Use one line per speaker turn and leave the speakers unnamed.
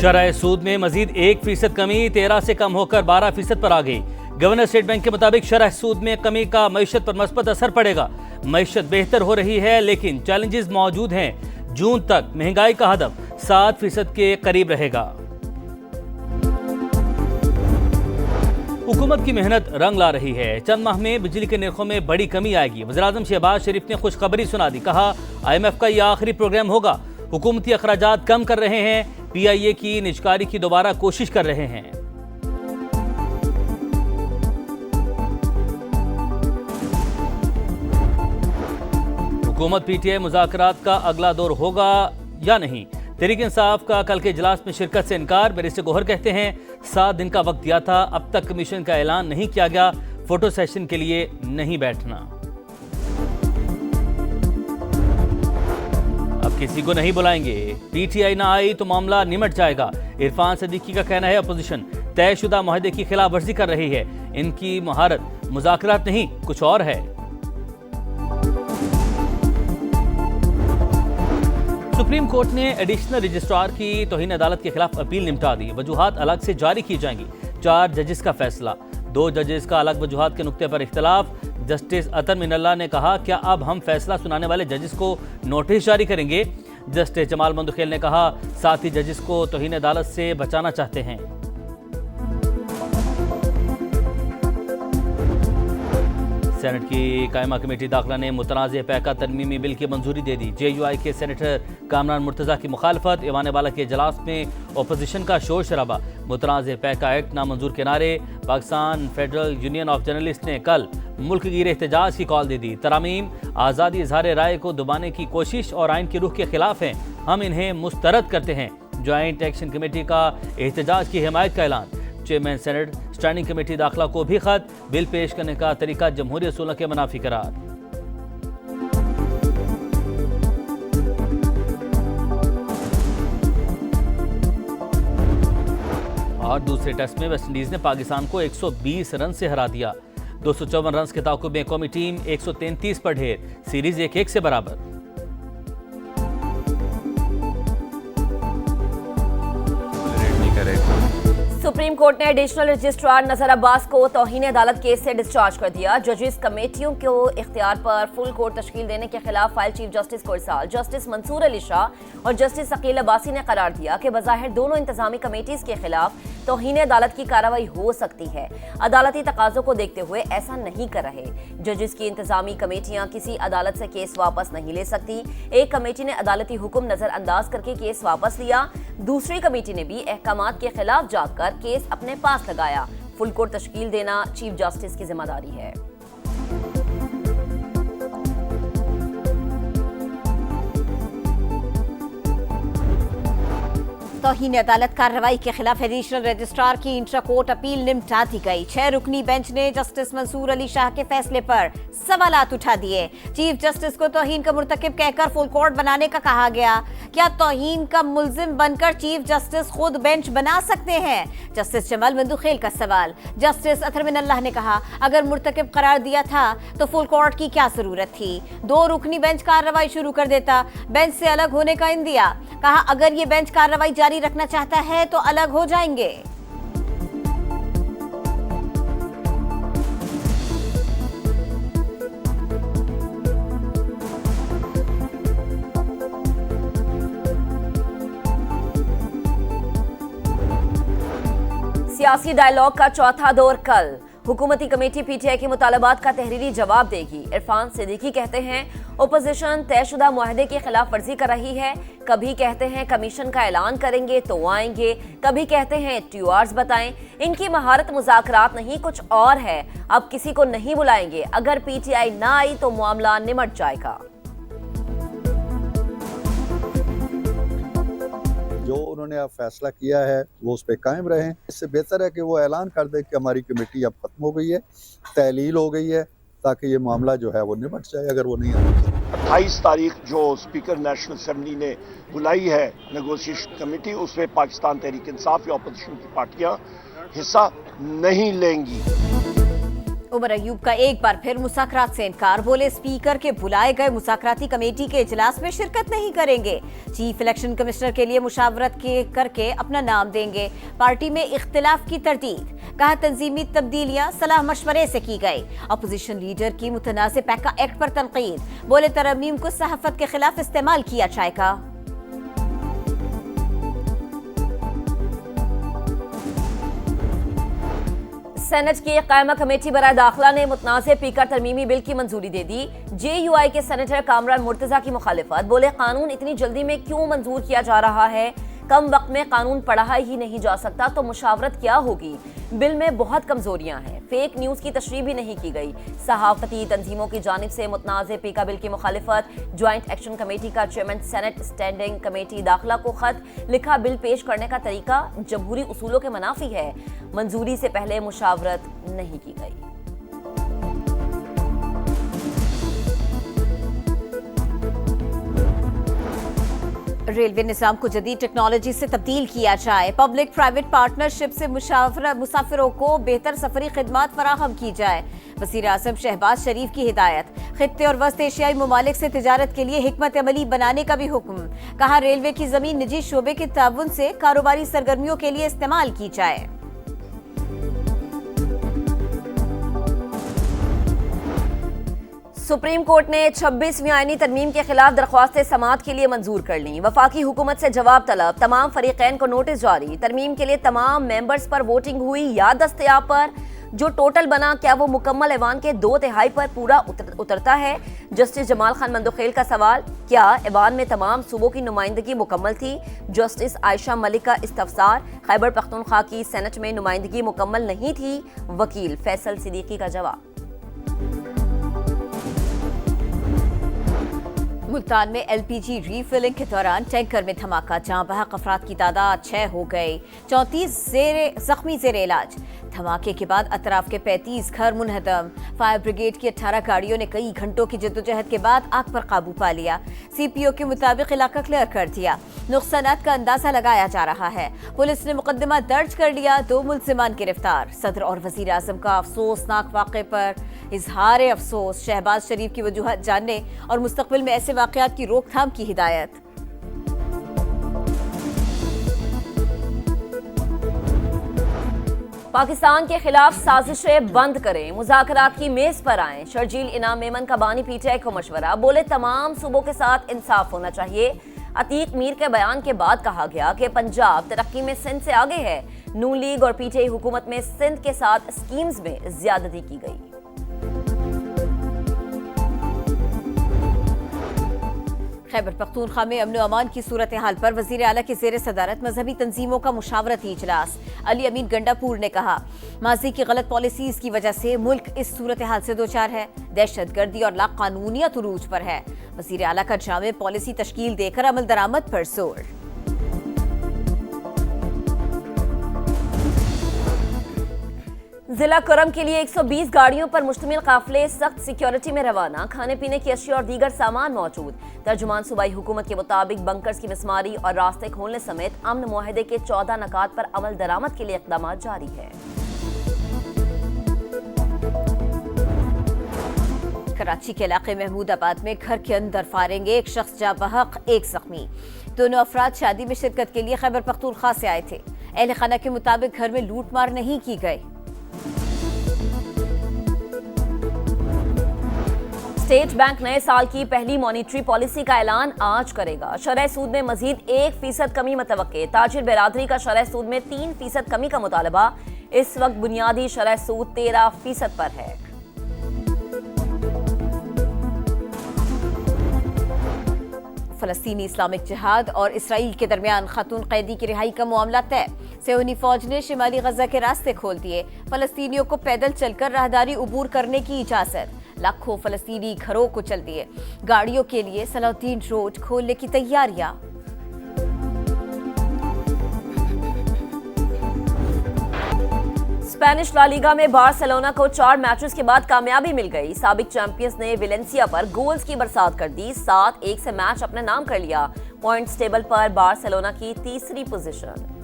शरह सूद में मजीद 1% कमी 13 से कम होकर 12% पर आ गई। गवर्नर स्टेट बैंक के मुताबिक शरह सूद में कमी का मईशत पर मस्बत असर पड़ेगा। मईशत बेहतर हो रही है लेकिन चैलेंजेस मौजूद हैं। जून तक महंगाई का हदफ 7% के करीब रहेगा। हुकूमत की मेहनत रंग ला रही है। चंद माह में बिजली के निर्खों में बड़ी कमी आएगी। वज़ीर-ए-आज़म शहबाज शरीफ ने खुशखबरी सुना दी। कहा IMF का यह आखिरी प्रोग्राम होगा। हुकूमती अखराजात कम कर रहे हैं। PIA की निजकारी की दोबारा कोशिश कर रहे हैं। हुकूमत PTI मुज़ाकरात का अगला दौर होगा या नहीं। तहरीक इंसाफ का कल के इजलास में शिरकत से इनकार। बैरिस्टर गोहर कहते हैं 7 दिन का वक्त दिया था, अब तक कमीशन का ऐलान नहीं किया गया। फोटो सेशन के लिए नहीं बैठना। अब किसी को नहीं बुलाएंगे। PTI ना आई तो मामला निमट जाएगा। इरफान सिद्दीकी का कहना है अपोजिशन तयशुदा मुआहदे की खिलाफ वर्जी कर रही है। इनकी महारत मुज़ाकरात नहीं कुछ और है। सुप्रीम कोर्ट ने एडिशनल रजिस्ट्रार की तौहीन अदालत के खिलाफ अपील निपटा दी। वजूहात अलग से जारी की जाएंगी। 4 जजेस का फैसला। 2 जजेस का अलग वजूहात के नुक्ते पर इख्तलाफ। जस्टिस अतर मिनल्ला ने कहा क्या अब हम फैसला सुनाने वाले जजेस को नोटिस जारी करेंगे। जस्टिस जमाल मंदुखेल ने कहा साथी जजेस को तौहीन अदालत से बचाना चाहते हैं। सेनेट की कायमा कमेटी दाखिला ने मुतनाज़ पैका तरमीमी बिल की मंजूरी दे दी। JUI के सेनेटर कामरान मुर्तज़ा की मुखालफत। ईवान बाला के इजलास में अपोजिशन का शोर शराबा। मुतनाज़ पैका एक्ट नामंजूर के नारे। Pakistan federal union of journalist ने कल मुल्क गिर एहतजाज की कॉल दे दी। तरामीम आज़ादी इज़हार राय को दबाने की कोशिश और आइन की रूह के खिलाफ हैं। हम इन्हें मुस्तरद करते हैं। ज्वाइंट एक्शन कमेटी का एहतजाज की हिमायत का ऐलान। चेयरमैन सेनेट स्टैंडिंग कमेटी दाखिला को भी खत। बिल पेश करने का तरीका जमहूरी असूलों के मुनाफी करार। और दूसरे टेस्ट में वेस्टइंडीज ने पाकिस्तान को 120 रन से हरा दिया। 254 रन के ताकुब में कौमी टीम 133 पर ढेर। सीरीज 1-1 से बराबर।
सुप्रीम कोर्ट ने एडिशनल रजिस्ट्रार नजर अब्बास को तौहीन अदालत केस से डिस्चार्ज कर दिया। जजेस कमेटियों को इख्तियार पर फुल कोर्ट तश्कील देने के खिलाफ फाइल चीफ जस्टिस को इरसाल। जस्टिस मंसूर अली शाह और जस्टिस अकील अब्बासी ने करार दिया कि बज़ाहिर दोनों इंतजामी कमेटीज के खिलाफ तौहीन अदालत की कार्रवाई हो सकती है। अदालती तकाजों को देखते हुए ऐसा नहीं कर रहे। जजेस की इंतजामी कमेटियां किसी अदालत से केस वापस नहीं ले सकती। एक कमेटी ने अदालती हुक्म नजरअंदाज करके केस वापस लिया। दूसरी कमेटी ने भी अहकामात के खिलाफ जाकर केस अपने पास लगाया। फुल कोर्ट तश्कील देना चीफ जस्टिस की जिम्मेदारी है।
तौहीन अदालत कार्रवाई के खिलाफ एडिशनल रजिस्ट्रार की इंट्रा कोर्ट अपील निपटा दी गई। 6 रुकनी बेंच ने जस्टिस मंसूर अली शाह के फैसले पर सवालात उठा दिए। चीफ जस्टिस को तौहीन का मुर्तकिब कहकर फुल कोर्ट बनाने का कहा गया। क्या तौहीन का मुल्जिम बनकर चीफ जस्टिस खुद बेंच बना सकते हैं? जस्टिस जमाल मंदुखेल का सवाल। जस्टिस अतर मिनल्ला ने कहा अगर मुर्तकिब करार दिया था तो फुल कोर्ट की क्या जरूरत थी। 2 रुकनी बेंच कार्रवाई शुरू कर देता। बेंच से अलग होने का इन दिया। कहा अगर ये बेंच कार्रवाई जारी रखना चाहता है तो अलग हो जाएंगे।
सियासी डायलॉग का चौथा दौर कल। हुकूमती कमेटी PTI के मुतालबात का तहरीरी जवाब देगी। इरफान सिद्दीकी कहते हैं ओपोजिशन तयशुदा मुआहदे की खिलाफ वर्जी कर रही है। कभी कहते हैं कमीशन का ऐलान करेंगे तो आएंगे, कभी कहते हैं ट्यूआर्स बताएं। इनकी महारत मुज़ाकरात नहीं कुछ और है। अब किसी को नहीं बुलाएंगे। अगर PTI ना आई तो मामला निमट जाएगा।
जो उन्होंने अब फैसला किया है वो उस पर कायम रहें। इससे बेहतर है कि वो ऐलान कर दे कि हमारी कमेटी अब खत्म हो गई है, तहलील हो गई है, ताकि ये मामला जो है वो निपट जाए। अगर वो नहीं आती
28 तारीख जो स्पीकर नेशनल असेंबली ने बुलाई है नेगोशिएशन कमेटी, उसमें पाकिस्तान तहरीक इंसाफ या अपोजिशन की पार्टियां हिस्सा नहीं लेंगी।
उमर अयूब का एक बार फिर मुज़ाकरात से इनकार, बोले स्पीकर के बुलाए गए मुज़ाकराती कमेटी के इजलास में शिरकत नहीं करेंगे। चीफ इलेक्शन कमिश्नर के लिए मुशावरत करके अपना नाम देंगे। पार्टी में इख्तिलाफ की तरदीद, कहा तंजीमी तब्दीलियां सलाह मशवरे से की गई। अपोजिशन लीडर की मुतनाज़ पैका एक्ट पर तनकीद, बोले तरमीम को सहाफत के खिलाफ इस्तेमाल किया जाएगा।
सेनेट की कायमा कमेटी बराए दाखिला ने मुतनाज़ पीकर तरमीमी बिल की मंजूरी दे दी। JUI के सेनेटर कामरान मुर्तजा की मुखालिफत, बोले कानून इतनी जल्दी में क्यों मंजूर किया जा रहा है, कम वक्त में कानून पढ़ा ही नहीं जा सकता तो मुशावरत क्या होगी। बिल में बहुत कमजोरियां हैं, फेक न्यूज की तशरीह भी नहीं की गई। सहाफती तंजीमों की जानिब से मुतनाज़ पीका बिल की मुखालिफत, ज्वाइंट एक्शन कमेटी का चेयरमैन सेनेट स्टैंडिंग कमेटी दाखिला को खत लिखा, बिल पेश करने का तरीका जमहूरी उसूलों के मुनाफी है, मंजूरी से पहले मुशावरत नहीं की गई।
रेलवे निज़ाम को जदीद टेक्नोलॉजी से तब्दील किया जाए। पब्लिक प्राइवेट पार्टनरशिप से मुसाफिरों को बेहतर सफरी खिदमात फराहम की जाए। वज़ीर आज़म शहबाज शरीफ की हिदायत, खित्ते और वस्त एशियाई ममालिक से तिजारत के लिए हिकमत अमली बनाने का भी हुक्म। कहा रेलवे की जमीन निजी शोबे के ताउन से कारोबारी सरगर्मियों के लिए इस्तेमाल की जाए।
सुप्रीम कोर्ट ने 26वीं आईनी तरमीम के खिलाफ दरख्वास्तें समाअत के लिए मंजूर कर ली। वफाकी हुकूमत से जवाब तलब, तमाम फरीकैन को नोटिस जारी। तरमीम के लिए तमाम मेंबर्स पर वोटिंग हुई या दस्तयाब पर जो टोटल बना, क्या वो मुकम्मल ऐवान के 2/3 पर पूरा उतरता है। जस्टिस जमाल खान मंदोखेल का सवाल, क्या ऐवान में तमाम सूबों की नुमाइंदगी मुकम्मल थी। जस्टिस आयशा मलिक का इस्तफसार, खैबर पख्तूनख्वा की सेनेट में नुमाइंदगी मुकम्मल नहीं थी। वकील फैसल सिद्दीकी का जवाब।
मुल्तान में LPG रीफिलिंग के दौरान टैंकर में धमाका, जहां बहक अफराद की तादाद 6 हो गई, 34 जख्मी ज़ेरे इलाज। धमाके के बाद अतराफ के 35 घर मुनहदम। फायर ब्रिगेड की 18 गाड़ियों ने कई घंटों की जद्दोजहद के बाद आग पर काबू पा लिया। CPO के मुताबिक इलाका क्लियर कर दिया। नुकसानात का अंदाजा लगाया जा रहा है। पुलिस ने मुकदमा दर्ज कर लिया, 2 मुलजिमान गिरफ्तार। सदर और वजीर आजम का अफसोसनाक वाक़े पर इजहार अफसोस, शहबाज शरीफ की वजूहत जानने और मुस्तकबिल में ऐसे वाक़यात की रोकथाम की हिदायत।
पाकिस्तान के खिलाफ साजिशें बंद करें, मुज़ाकरात की मेज पर आएं। शर्जील इनाम मेमन का बानी PTI को मशवरा, बोले तमाम सूबों के साथ इंसाफ होना चाहिए। अतीक मीर के बयान के बाद कहा गया कि पंजाब तरक्की में सिंध से आगे है। नून लीग और PTI हुकूमत में सिंध के साथ स्कीम्स में ज्यादती की गई।
खैबर पख्तूनख्वा में अमन अमान की सूरत हाल पर वजीर आला की ज़ेर सदारत मजहबी तंजीमों का मुशावरती इजलास। अली अमीन गंडापुर ने कहा, माजी की गलत पॉलिसीज की वजह से मुल्क इस सूरत हाल से दोचार है। दहशतगर्दी और लाकानूनियत उरूज पर है। वजीर आला का जामे पॉलिसी तश्कील देकर अमल दरामद पर जोर।
जिला करम के लिए 120 गाड़ियों पर मुश्तमिल काफिले सख्त सिक्योरिटी में रवाना। खाने पीने की अशिया और दीगर सामान मौजूद। तर्जुमान सूबाई हुकूमत के मुताबिक बंकर्स की मिसमारी और रास्ते खोलने समेत अमन मुआहदे के 14 नकात पर अमल दरामद के लिए इक़दाम जारी है।
कराची के इलाके महमूदाबाद में घर के अंदर फायरिंग, एक शख्स जा बहक, एक जख्मी। दोनों अफराद शादी में शिरकत के लिए खैबर पख्तूनख्वा से आए थे। अहले खाना के मुताबिक घर में लूट मार नहीं की गई।
स्टेट बैंक नए साल की पहली मॉनिटरी पॉलिसी का ऐलान आज करेगा। शरह सूद में मजीद 1% कमी मुतवक्के। ताजिर बिरादरी का शरह सूद में 3% कमी का मुतालबा। इस वक्त बुनियादी शरह सूद 13% पर है।
फलस्तीनी इस्लामिक जिहाद और इसराइल के दरमियान खातून कैदी की रिहाई का मामला तय। सेहूनी फौज ने शिमाली गजा के रास्ते खोल दिए। फलस्तीनियों को पैदल चलकर राहदारी उबूर करने की इजाजत। लाखों फलस्तीनी घरों को चल दिए। गाड़ियों के लिए सलाउद्दीन रोड खोलने की तैयारियां।
स्पेनिश ला लीगा में बार्सिलोना को 4 मैचेस के बाद कामयाबी मिल गई। साबिक चैंपियंस ने वेलेंसिया पर गोल्स की बरसात कर दी। 7-1 से मैच अपने नाम कर लिया। पॉइंट्स टेबल पर बार्सिलोना की तीसरी पोजीशन।